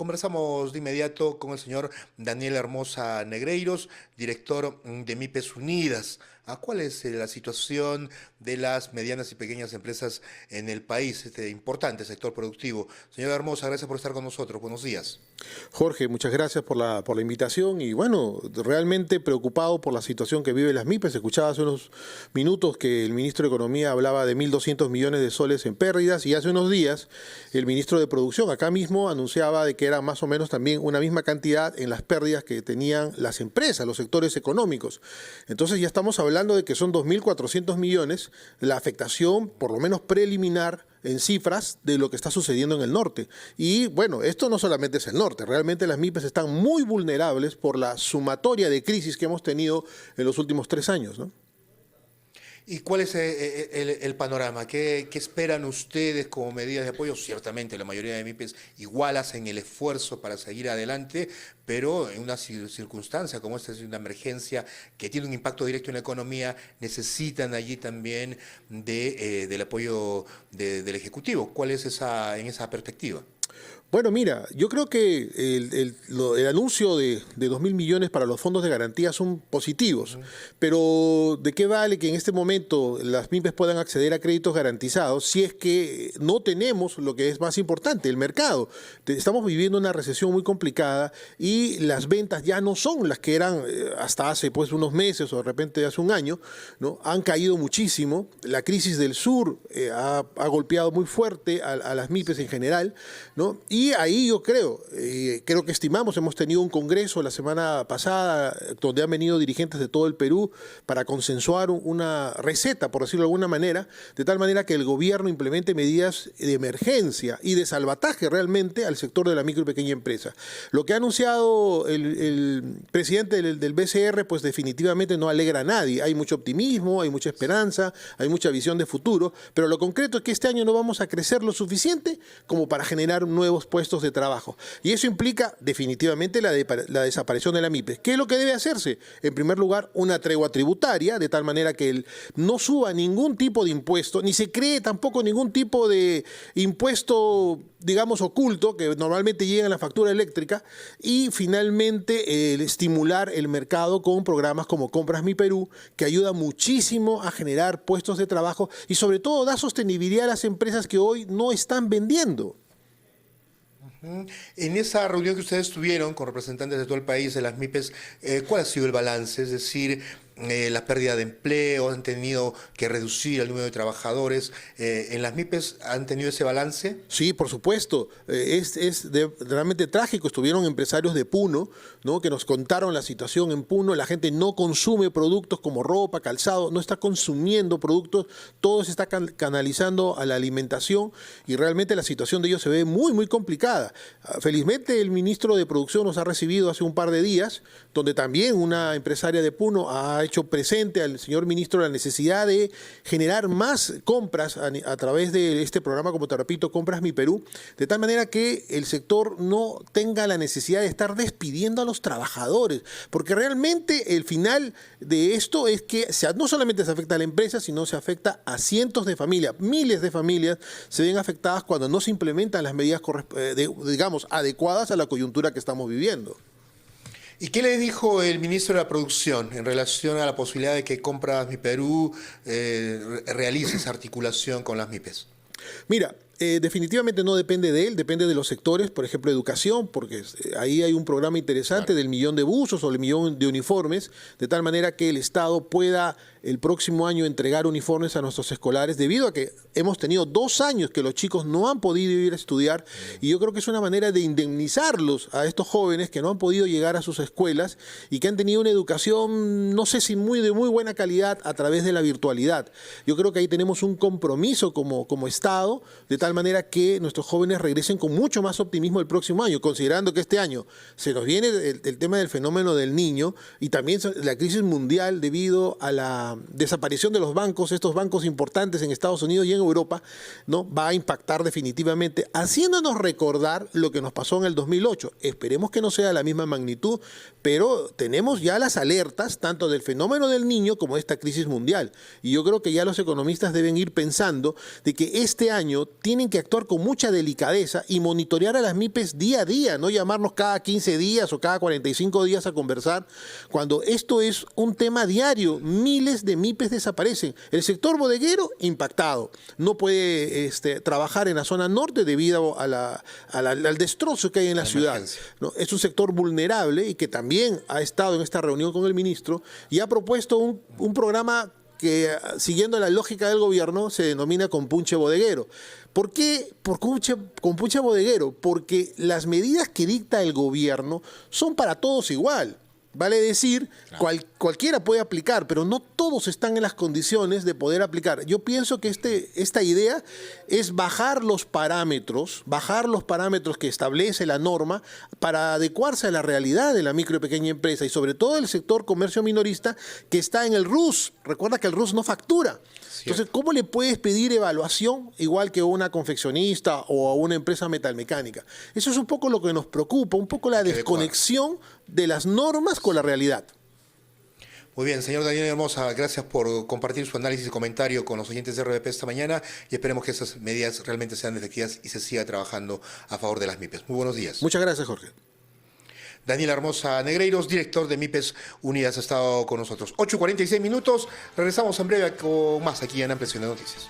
Conversamos de inmediato con el señor Daniel Hermosa Negreiros, director de MIPES Unidas. ¿Cuál es la situación de las medianas y pequeñas empresas en el país, este importante sector productivo? Señor Hermosa, gracias por estar con nosotros. Buenos días. Jorge, muchas gracias por la invitación y bueno, realmente preocupado por la situación que viven las MIPES. Escuchaba hace unos minutos que el ministro de Economía hablaba de 1.200 millones de soles en pérdidas y hace unos días el ministro de Producción acá mismo anunciaba de que era más o menos también una misma cantidad en las pérdidas que tenían las empresas, los sectores económicos. Entonces ya estamos hablando de que son 2.400 millones la afectación, por lo menos preliminar, en cifras de lo que está sucediendo en el norte. Y bueno, esto no solamente es el norte, realmente las MIPES están muy vulnerables por la sumatoria de crisis que hemos tenido en los últimos 3 años, ¿no? ¿Y cuál es el panorama? ¿Qué esperan ustedes como medidas de apoyo? Ciertamente la mayoría de MIPES igual hacen el esfuerzo para seguir adelante, pero en una circunstancia como esta es una emergencia que tiene un impacto directo en la economía, necesitan allí también del apoyo del Ejecutivo. ¿Cuál es en esa perspectiva? Bueno, mira, yo creo que el anuncio de 2.000 millones para los fondos de garantía son positivos, pero ¿de qué vale que en este momento las MIPES puedan acceder a créditos garantizados si es que no tenemos lo que es más importante, el mercado? Estamos viviendo una recesión muy complicada y las ventas ya no son las que eran hasta hace pues unos meses o de repente hace un año, ¿no? Han caído muchísimo, la crisis del sur ha golpeado muy fuerte a las MIPES en general, ¿no? Y ahí yo creo que estimamos, hemos tenido un congreso la semana pasada donde han venido dirigentes de todo el Perú para consensuar una receta, por decirlo de alguna manera, de tal manera que el gobierno implemente medidas de emergencia y de salvataje realmente al sector de la micro y pequeña empresa. Lo que ha anunciado el presidente del BCR, pues definitivamente no alegra a nadie. Hay mucho optimismo, hay mucha esperanza, hay mucha visión de futuro, pero lo concreto es que este año no vamos a crecer lo suficiente como para generar nuevos puestos de trabajo. Y eso implica definitivamente la desaparición de la MIPES. ¿Qué es lo que debe hacerse? En primer lugar, una tregua tributaria, de tal manera que no suba ningún tipo de impuesto, ni se cree tampoco ningún tipo de impuesto, digamos, oculto, que normalmente llega en la factura eléctrica, y finalmente estimular el mercado con programas como Compras Mi Perú, que ayuda muchísimo a generar puestos de trabajo y sobre todo da sostenibilidad a las empresas que hoy no están vendiendo. En esa reunión que ustedes tuvieron con representantes de todo el país, de las MIPES, ¿cuál ha sido el balance? Es decir, la pérdida de empleo, han tenido que reducir el número de trabajadores. ¿En las MIPES han tenido ese balance? Sí, por supuesto. Realmente trágico. Estuvieron empresarios de Puno, ¿no?, que nos contaron la situación en Puno. La gente no consume productos como ropa, calzado, no está consumiendo productos, todo se está canalizando a la alimentación y realmente la situación de ellos se ve muy, muy complicada. Felizmente el ministro de Producción nos ha recibido hace un par de días, donde también una empresaria de Puno ha hecho presente al señor ministro la necesidad de generar más compras a través de este programa, como te repito, Compras Mi Perú, de tal manera que el sector no tenga la necesidad de estar despidiendo a los trabajadores, porque realmente el final de esto es que no solamente se afecta a la empresa, sino se afecta a cientos de familias, miles de familias se ven afectadas cuando no se implementan las medidas digamos, adecuadas a la coyuntura que estamos viviendo. ¿Y qué le dijo el ministro de la Producción en relación a la posibilidad de que Compras Mi Perú realice esa articulación con las MIPES? Mira, definitivamente no depende de él, depende de los sectores, por ejemplo, educación, porque ahí hay un programa interesante del 1.000.000 de buzos o el 1.000.000 de uniformes, de tal manera que el Estado pueda el próximo año entregar uniformes a nuestros escolares, debido a que hemos tenido 2 años que los chicos no han podido ir a estudiar, y yo creo que es una manera de indemnizarlos a estos jóvenes que no han podido llegar a sus escuelas y que han tenido una educación, no sé si de muy buena calidad a través de la virtualidad. Yo creo que ahí tenemos un compromiso como Estado, de tal manera que nuestros jóvenes regresen con mucho más optimismo el próximo año, considerando que este año se nos viene el tema del fenómeno del niño y también la crisis mundial debido a la desaparición de los bancos, estos bancos importantes en Estados Unidos y en Europa, ¿no?, va a impactar definitivamente, haciéndonos recordar lo que nos pasó en el 2008. Esperemos que no sea la misma magnitud, pero tenemos ya las alertas tanto del fenómeno del niño como de esta crisis mundial. Y yo creo que ya los economistas deben ir pensando de que este año tiene tienen que actuar con mucha delicadeza y monitorear a las MIPES día a día, no llamarnos cada 15 días o cada 45 días a conversar, cuando esto es un tema diario. Miles de MIPES desaparecen. El sector bodeguero impactado. No puede trabajar en la zona norte debido al destrozo que hay en la ciudad, ¿no? Es un sector vulnerable y que también ha estado en esta reunión con el ministro y ha propuesto un programa que, siguiendo la lógica del gobierno, se denomina compunche bodeguero. ¿Por qué compunche bodeguero? Porque las medidas que dicta el gobierno son para todos igual. Vale decir, claro, cualquiera puede aplicar, pero no todos están en las condiciones de poder aplicar. Yo pienso que esta idea es bajar los parámetros que establece la norma para adecuarse a la realidad de la micro y pequeña empresa y sobre todo el sector comercio minorista que está en el RUS. Recuerda que el RUS no factura. Entonces, ¿cómo le puedes pedir evaluación igual que a una confeccionista o a una empresa metalmecánica? Eso es un poco lo que nos preocupa, un poco la desconexión de las normas con la realidad. Muy bien, señor Daniel Hermosa, gracias por compartir su análisis y comentario con los oyentes de RBP esta mañana y esperemos que esas medidas realmente sean efectivas y se siga trabajando a favor de las MIPES. Muy buenos días. Muchas gracias, Jorge. Daniel Hermosa Negreiros, director de MIPES Unidas, ha estado con nosotros. 8:46 minutos, regresamos en breve con más aquí en Ampliación de Noticias.